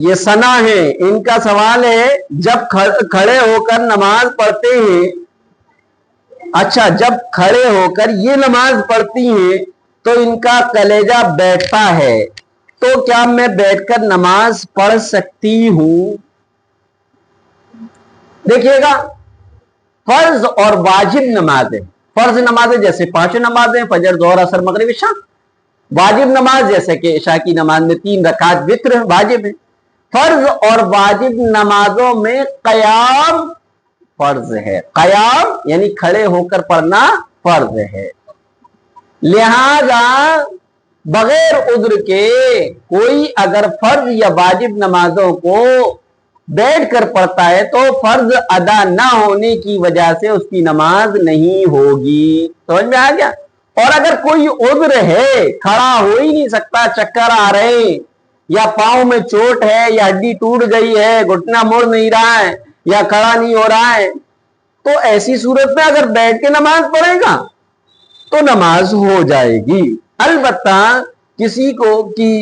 یہ ثنا ہے، ان کا سوال ہے جب کھڑے ہو کر نماز پڑھتے ہیں، اچھا جب کھڑے ہو کر یہ نماز پڑھتی ہیں تو ان کا کلیجہ بیٹھتا ہے، تو کیا میں بیٹھ کر نماز پڑھ سکتی ہوں؟ دیکھیے گا، فرض اور واجب نمازیں، فرض نمازیں جیسے 5 نمازیں فجر ظہر عصر مغرب عشاء، واجب نماز جیسے کہ عشاء کی نماز میں 3 رکعت وتر واجب ہے۔ فرض اور واجب نمازوں میں قیام فرض ہے، قیام یعنی کھڑے ہو کر پڑھنا فرض ہے، لہذا بغیر عذر کے کوئی اگر فرض یا واجب نمازوں کو بیٹھ کر پڑھتا ہے تو فرض ادا نہ ہونے کی وجہ سے اس کی نماز نہیں ہوگی۔ سمجھ میں آ گیا؟ اور اگر کوئی عذر ہے، کھڑا ہو ہی نہیں سکتا، چکر آ رہے یا پاؤں میں چوٹ ہے یا ہڈی ٹوٹ گئی ہے، گھٹنا مڑ نہیں رہا ہے یا کھڑا نہیں ہو رہا ہے، تو ایسی صورت میں اگر بیٹھ کے نماز پڑھے گا تو نماز ہو جائے گی۔ البتہ کسی کو کی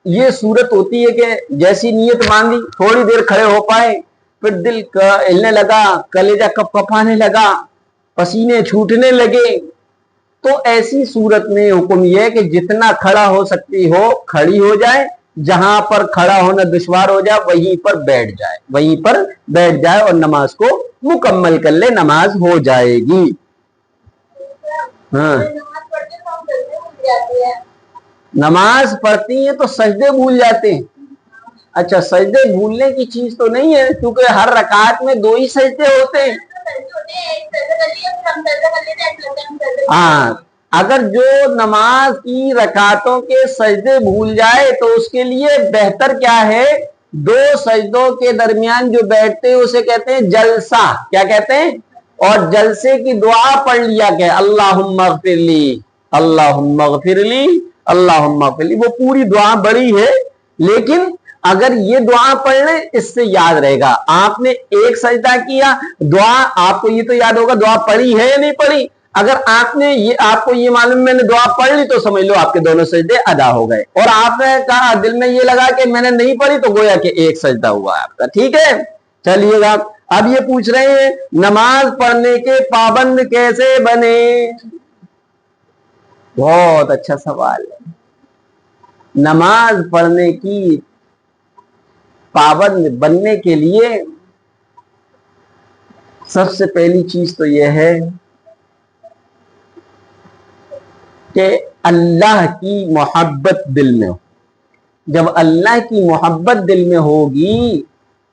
یہ صورت ہوتی ہے کہ جیسی نیت مانگی تھوڑی دیر کھڑے ہو پائے، پھر دل ہلنے لگا، کلیجہ کپ کپانے لگا، پسینے چھوٹنے لگے، تو ایسی صورت میں حکم یہ ہے کہ جتنا کھڑا ہو سکتی ہو کھڑی ہو جائے، جہاں پر کھڑا ہونا دشوار ہو جائے وہیں پر بیٹھ جائے، وہیں پر بیٹھ جائے اور نماز کو مکمل کر لے، نماز ہو جائے گی۔ ہاں، نماز پڑھتی ہیں تو سجدے بھول جاتے ہیں۔ اچھا، سجدے بھولنے کی چیز تو نہیں ہے، کیونکہ ہر رکعت میں 2 ہی سجدے ہوتے ہیں۔ ہاں، اگر جو نماز کی رکعتوں کے سجدے بھول جائے تو اس کے لیے بہتر کیا ہے، 2 سجدوں کے درمیان جو بیٹھتے ہیں اسے کہتے ہیں جلسہ، کیا کہتے ہیں؟ اور جلسے کی دعا پڑھ لیا کہ اللہم اغفر لی، اللہم اغفر لی، اللہم اغفر لی، وہ پوری دعا بڑی ہے، لیکن اگر یہ دعا پڑھ لیں اس سے یاد رہے گا۔ آپ نے ایک سجدہ کیا، دعا آپ کو یہ تو یاد ہوگا دعا پڑھی ہے یا نہیں پڑھی، اگر آپ کو یہ معلوم میں نے دعا پڑھ لی تو سمجھ لو آپ کے دونوں سجدے ادا ہو گئے، اور آپ نے کہا دل میں یہ لگا کہ میں نے نہیں پڑھی تو گویا کہ ایک سجدہ ہوا آپ کا۔ ٹھیک ہے، چلیے گا، اب یہ پوچھ رہے ہیں نماز پڑھنے کے پابند کیسے بنے؟ بہت اچھا سوال ہے۔ نماز پڑھنے کی پابند بننے کے لیے سب سے پہلی چیز تو یہ ہے کہ اللہ کی محبت دل میں ہو۔ جب اللہ کی محبت دل میں ہوگی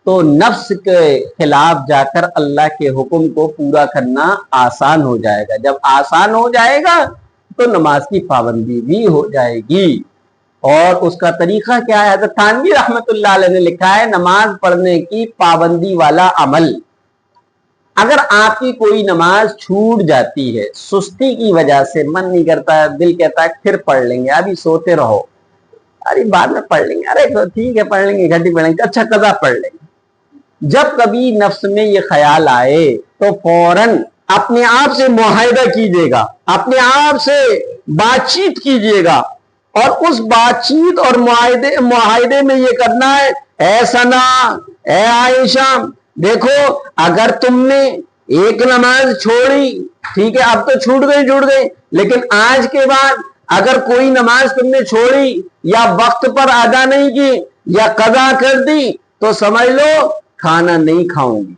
تو نفس کے خلاف جا کر اللہ کے حکم کو پورا کرنا آسان ہو جائے گا۔ جب آسان ہو جائے گا تو نماز کی پابندی بھی ہو جائے گی۔ اور اس کا طریقہ کیا ہے؟ حضرت تھانوی رحمت اللہ علیہ نے لکھا ہے نماز پڑھنے کی پابندی والا عمل۔ اگر آپ کی کوئی نماز چھوٹ جاتی ہے سستی کی وجہ سے، من نہیں کرتا، دل کہتا ہے پھر پڑھ لیں گے، ابھی سوتے رہو، ارے بعد میں پڑھ لیں گے، ارے ٹھیک ہے پڑھ لیں گے، گھنٹی پڑھ لیں گے، اچھا قضا پڑھ لیں گے، جب کبھی نفس میں یہ خیال آئے تو فوراً اپنے آپ سے معاہدہ کیجیے گا، اپنے آپ سے بات چیت کیجیے گا، اور اس بات چیت اور معاہدے میں یہ کرنا ہے، اے ثنا، اے عائشہ، دیکھو اگر تم نے ایک نماز چھوڑی، ٹھیک ہے اب تو چھوٹ گئی، لیکن آج کے بعد اگر کوئی نماز تم نے چھوڑی یا وقت پر ادا نہیں کی یا قضا کر دی تو سمجھ لو کھانا نہیں کھاؤں گی،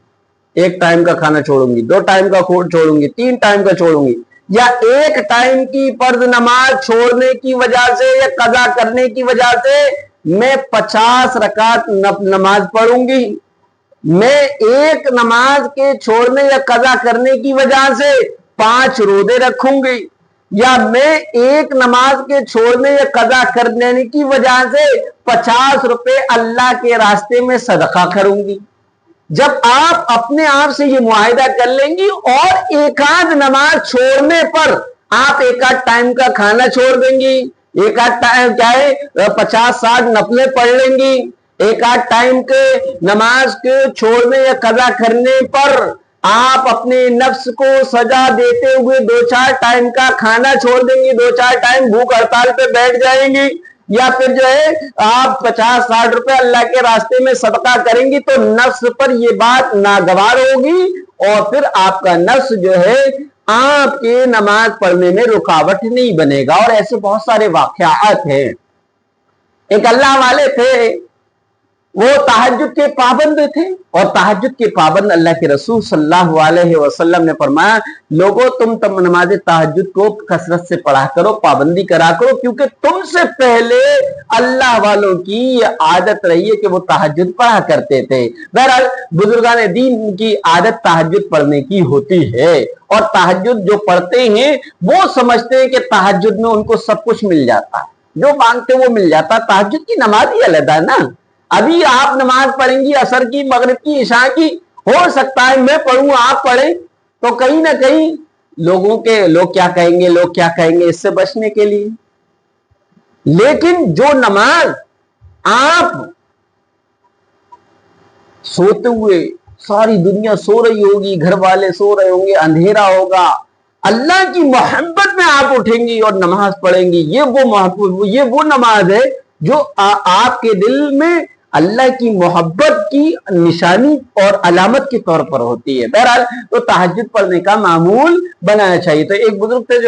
1 ٹائم کا کھانا چھوڑوں گی، 2 ٹائم کا چھوڑوں گی، 3 ٹائم کا چھوڑوں گی، یا 1 ٹائم کی فرض نماز چھوڑنے کی وجہ سے یا قضا کرنے کی وجہ سے میں 50 رکعت نماز پڑھوں گی، میں 1 نماز کے چھوڑنے یا قضا کرنے کی وجہ سے 5 روزے رکھوں گی، یا میں 1 نماز کے چھوڑنے یا قضا کرنے کی وجہ سے 50 روپے اللہ کے راستے میں صدقہ کروں گی۔ جب آپ اپنے آپ سے یہ معاہدہ کر لیں گی اور 1 آدھ نماز چھوڑنے پر آپ 1 آدھ ٹائم کا کھانا چھوڑ دیں گی، 1 آدھ ٹائم کیا ہے 50-60 نفلیں پڑھ لیں گی، 1 آدھ ٹائم کے نماز کے چھوڑنے یا قضا کرنے پر آپ اپنے نفس کو سزا دیتے ہوئے 2-4 ٹائم کا کھانا چھوڑ دیں گی، 2-4 ٹائم بھوک ہڑتال پہ بیٹھ جائیں گی، یا پھر جو ہے آپ 50-60 روپے اللہ کے راستے میں صدقہ کریں گی تو نفس پر یہ بات ناگوار ہوگی اور پھر آپ کا نفس جو ہے آپ کے نماز پڑھنے میں رکاوٹ نہیں بنے گا. اور ایسے بہت سارے واقعات ہیں. ایک اللہ والے تھے, وہ تہجد کے پابند تھے, اور تہجد کے پابند اللہ کے رسول صلی اللہ علیہ وسلم نے فرمایا لوگوں تم نماز تہجد کو کثرت سے پڑھا کرو, پابندی کرا کرو, کیونکہ تم سے پہلے اللہ والوں کی یہ عادت رہی ہے کہ وہ تہجد پڑھا کرتے تھے. بہرحال بزرگان دین کی عادت تہجد پڑھنے کی ہوتی ہے, اور تہجد جو پڑھتے ہیں وہ سمجھتے ہیں کہ تہجد میں ان کو سب کچھ مل جاتا ہے, جو مانگتے وہ مل جاتا. تہجد کی نماز ہی علیحدہ ہے نا. ابھی آپ نماز پڑھیں گی عصر کی, مغرب کی, عشاء کی, ہو سکتا ہے میں پڑھوں آپ پڑھیں تو کہیں نہ کہیں لوگ کیا کہیں گے, لوگ کیا کہیں گے, اس سے بچنے کے لیے. لیکن جو نماز آپ سوتے ہوئے, ساری دنیا سو رہی ہوگی, گھر والے سو رہے ہوں گے, اندھیرا ہوگا, اللہ کی محبت میں آپ اٹھیں گی اور نماز پڑھیں گی, یہ وہ نماز ہے جو آپ کے دل میں اللہ کی محبت کی نشانی اور علامت کے طور پر ہوتی ہے. بہرحال تو تہجد پڑھنے کا معمول بنانا چاہیے. تو ایک بزرگ تھے,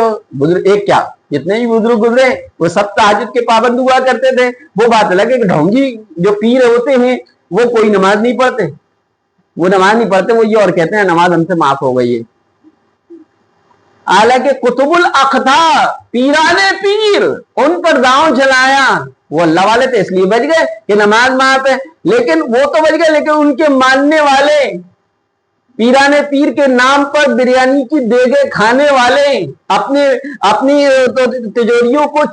جتنے بھی بزرگ گزرے وہ سب تہجد کے پابند ہوا کرتے تھے. وہ بات الگ ہے کہ ڈھونگی جو پیر ہوتے ہیں وہ کوئی نماز نہیں پڑھتے, وہ یہ اور کہتے ہیں نماز ہم سے معاف ہو گئی ہے. حالانکہ قطب الاقطاب پیرانے پیر ان پر داؤں چلایا, وہ اللہ والے تھے اس لیے بچ گئے کہ نماز معاف ہے, لیکن وہ تو بچ گئے, لیکن ان کے ماننے والے, پیرانے پیر کے نام پر بریانی کی دیگیں کھانے والے, اپنی تجوریوں کو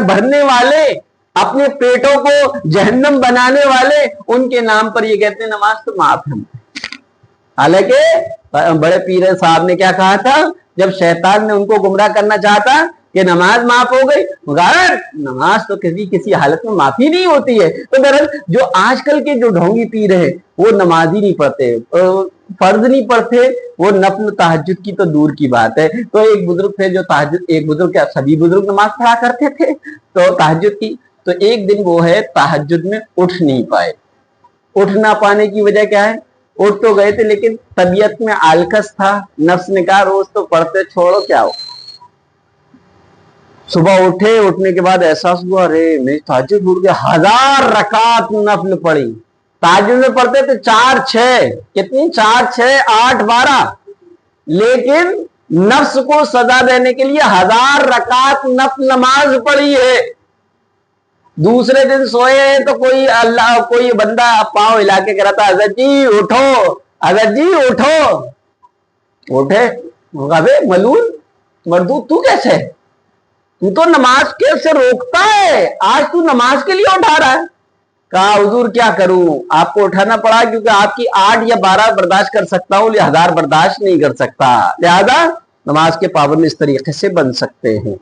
بھرنے والے, اپنے پیٹوں کو جہنم بنانے والے, ان کے نام پر یہ کہتے ہیں نماز تو معاف ہے. حالانکہ بڑے پیر صاحب نے کیا کہا تھا جب شیطان نے ان کو گمراہ کرنا چاہتا کہ نماز معاف ہو گئی, مگر نماز تو کسی حالت میں معافی نہیں ہوتی ہے. تو بہرحال جو آج کل کے جو ڈھونگی پیر ہیں وہ نماز ہی نہیں پڑھتے, فرض نہیں پڑھتے, وہ نفل تہجد کی تو دور کی بات ہے. تو ایک بزرگ تھے جو سبھی بزرگ نماز پڑھا کرتے تھے تو تہجد کی, تو ایک دن وہ ہے تہجد میں اٹھ نہیں پائے. اٹھ نہ پانے کی وجہ کیا ہے, اٹھ تو گئے تھے لیکن طبیعت میں آلکس تھا, نفس نے کہا روز تو پڑھتے, چھوڑو کیا ہو. صبح اٹھنے کے بعد احساس ہوا ارے میری تہجد چھوٹ گیا. 1000 رکعت نفل پڑھی. تہجد میں پڑھتے تھے 4-6, کتنی 4-6 8-12, لیکن نفس کو سزا دینے کے لیے 1000 رکعت نفل نماز پڑھی ہے. دوسرے دن سوئے تو کوئی بندہ پاؤں ہلا کے کہتا تھا حضرت جی اٹھو, حضرت جی اٹھو. اٹھے, ملون مردود تو کیسے, تو تو نماز کیسے روکتا ہے, آج تو نماز کے لیے اٹھا رہا ہے. کہا حضور کیا کروں, آپ کو اٹھانا پڑا کیونکہ آپ کی 8 یا 12 برداشت کر سکتا ہوں, 1000 برداشت نہیں کر سکتا, لہذا نماز کے پابند اس طریقے سے بن سکتے ہیں.